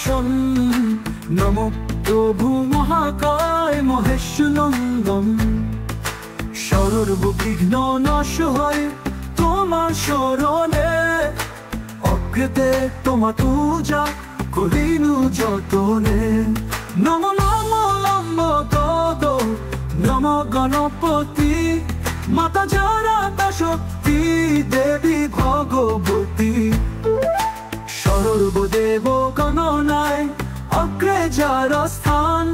বিনাশন নমো প্রভু মহাকায় মহেশ নন্দন সর্ববিঘ্ন নাশ হয় তোমার শরণে অকৃতে তোমার পূজা করিনু যতনে নমো নমো লম্বোদর নমো গণপতি মাতা জারাতা শক্তি দেবী ভগবতী সর্বদেব গণনায় অগ্রে যার স্থান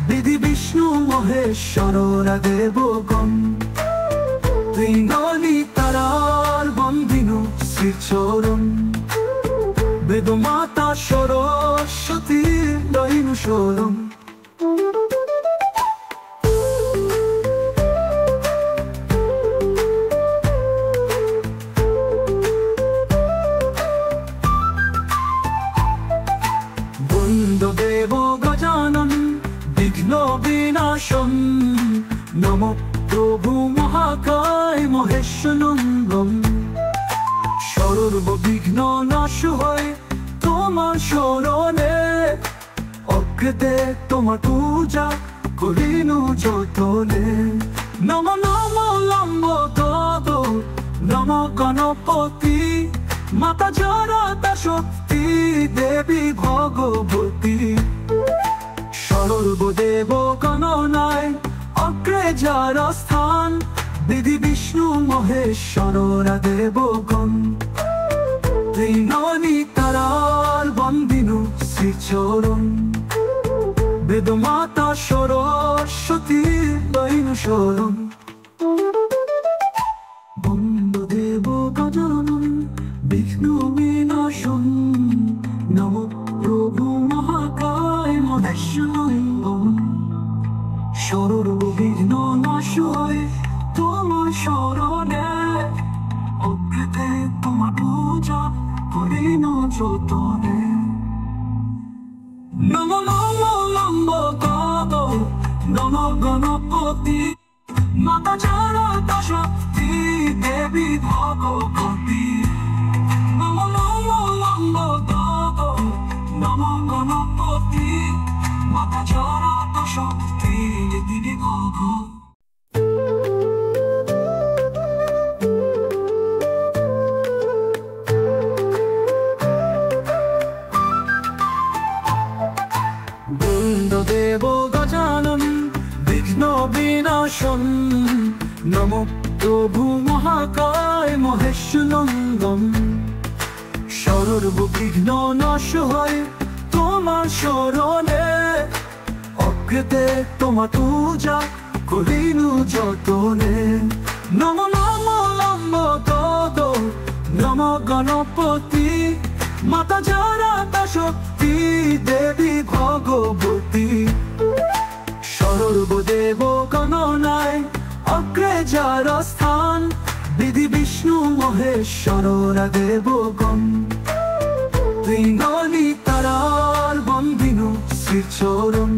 বিধি বিষ্ণু মহেশ্বরা দেবগণ ত্রিনয়নী তারার বন্দিনু শ্রীচরণ বেদ মাতা সরস্বতী দৈনু শরণ দেব গজানন বিঘ্ন বিনাশন নমো প্রভু মহাকায় মহেশ নন্দন সর্ববিঘ্ন নাশ হয় তোমার শরণে অকৃতে তোমার পূজা করিনু যতনে নমো নমো লম্বোদর নমো গণপতি মাতা জারাতা শক্তি দেবী ভগবতী সর্বদেব গণনায় অগ্রে যার স্থান বিধি বিষ্ণু মহেশ্বরা দেবগণ ত্রিনয়নী তারার বন্দিনু শ্রীচরণ বেদ মাতা সরস্বতী দৈনু শরণ বন্দেব গজানন বিঘ্ন বিনাশন নমো প্রভু মহাকায় মহেশ নন্দন সর্ববিঘ্ন নাশ হয় তোমার শরণে অকৃতে তোমার পূজা করিনু যতনে নমো নমো লম্বোদর নমো গণপতি মাতা জারাতা শক্তি দেবী ভগবতী নমো নমো লম্বোদর নমো গণপতি মাতা জারাতা শক্তি দেবী ভগবতী দেব গজানন বিঘ্ন বিনাশন নমো প্রভু মহাকায় মহেশ নন্দন সর্ববিঘ্ন নাশ হয় তোমার শরণে অকৃতে তোমার পূজা করিনু যতনে নমো নমো লম্বোদর নমো গণপতি মাতা জারাতা শক্তি দেবী ভগবতী সর্বদেব গণনায় অগ্রে যার স্থান বিধি বিষ্ণু মহেশ্বরা দেবগণ ত্রিনয়নী তারার বন্দিনু শ্রীচরণ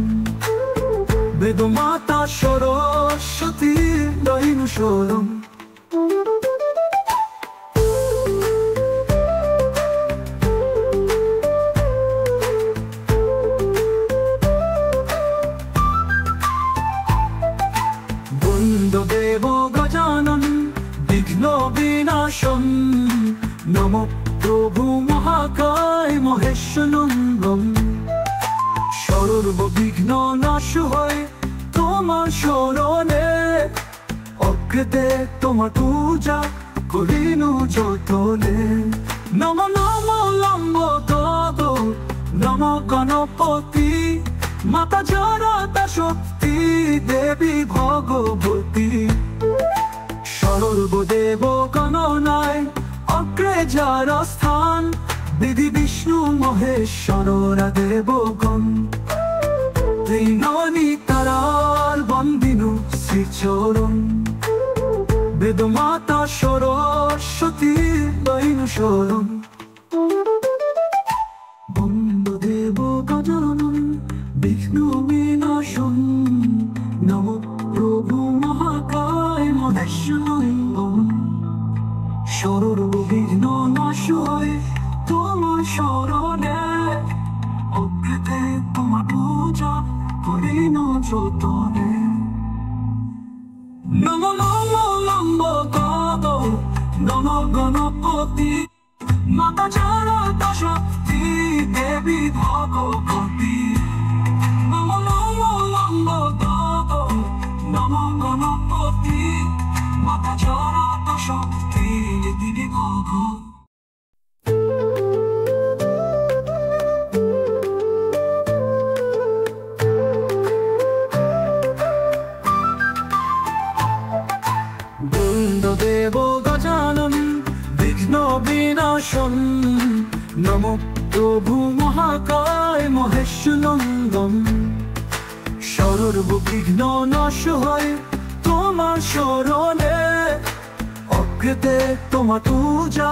বেদ মাতা সরস্বতী দৈনু শরণ দেব গজানন বিঘ্ন বিনাশন নমো প্রভু মহাকায় মহেশ নন্দন সর্ববিঘ্ন নাশ হয় তোমার শরণে অকৃতে তোমার পূজা করিনু যতনে নমো নমো লম্বোদর নমো গণপতি মাতা জারাতা শক্তি দেবী ভগবতী সর্বদেব গণনায় অগ্রে যার স্থান বিধি বিষ্ণু মহেশ্বরা দেবগণ ত্রিনয়নী তারার বন্দিনু শ্রীচরণ বেদ মাতা সরস্বতী দৈনু শরণ বন্দেব গজানন বিঘ্ন বিনাশন নমো প্রভু মহাকায় মহেশ নন্দন সর্ববিঘ্ন নাশ হয় তোমার শরণে চোতনে নম নম লম্বোদর নম গণপতি মাতা জনতা শক্তি দেবী ভগবতী নম নম লম্বোদর নম গণপতি মাতা জনতা শক্তি দেবী ভগবতী দেব গজানন বিঘ্ন বিনাশন নম প্রভু মহাকায় মহেশ নন্দন সর্ববিঘ্ন নাশ হয় তোমার শরণে অকৃতে তোমার পূজা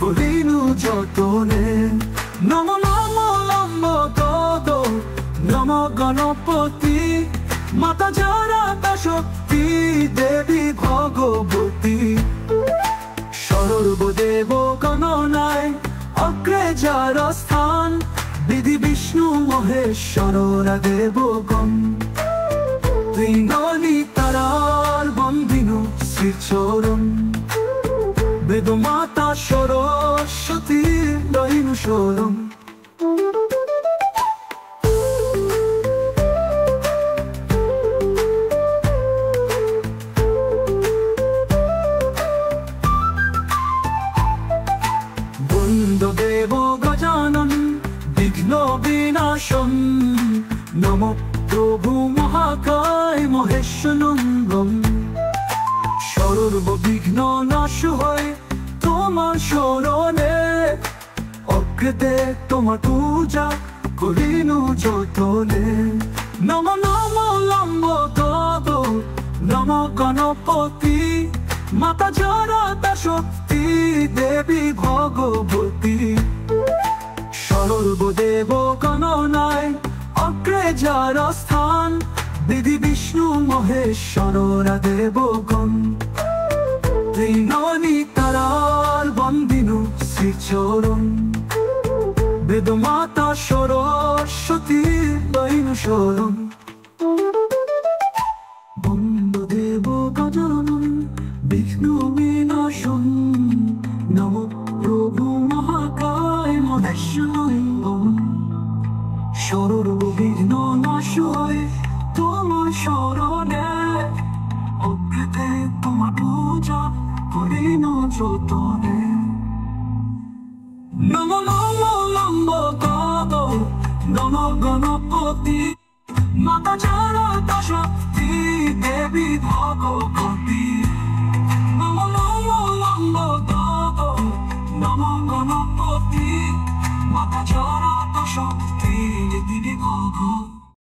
করিনু যতনে নম নম লম্বোদর নম গণপতি মাতা জনতা শক্তি দেবী ভগবতী সর্বদেব গণনায় অগ্রে যার স্থান বিধি বিষ্ণু মহেশ্বরা দেবগণ ত্রিনয়নী তারার বন্দিনু শ্রীচরণ বেদ মাতা সরস্বতী দৈনু শরণ দেব গজানন বিঘ্ন বিনাশন নম প্রভু মহাকায় মহেশ নন্দন সর্ববিঘ্ন নাশ হয় তোমার শরণে অকৃতে তোমার পূজা করিনু যতনে নম নম লম্বোদর নম গণপতি মাতা জনতা শক্তি দেবী ভগবতী সর্বদেব গণনায় অগ্রে যার স্থান বিধি বিষ্ণু মহেশ্বরা দেবগণ ত্রিনয়নী তারার বন্দিনু শ্রীচরণ বেদ মাতা সরস্বতী দৈনু শরণ দেব গজানন বিঘ্ন বিনাশন নম প্রভু মহাকায় মহেশ নন্দন সর্ববিঘ্ন নাশ হয় তোমার শরণে অকৃতে তোমার পূজা করিনু যতনে নম নম লম্বোদর নম গণপতি মাতা জনতা শক্তি দেবী ভগবতী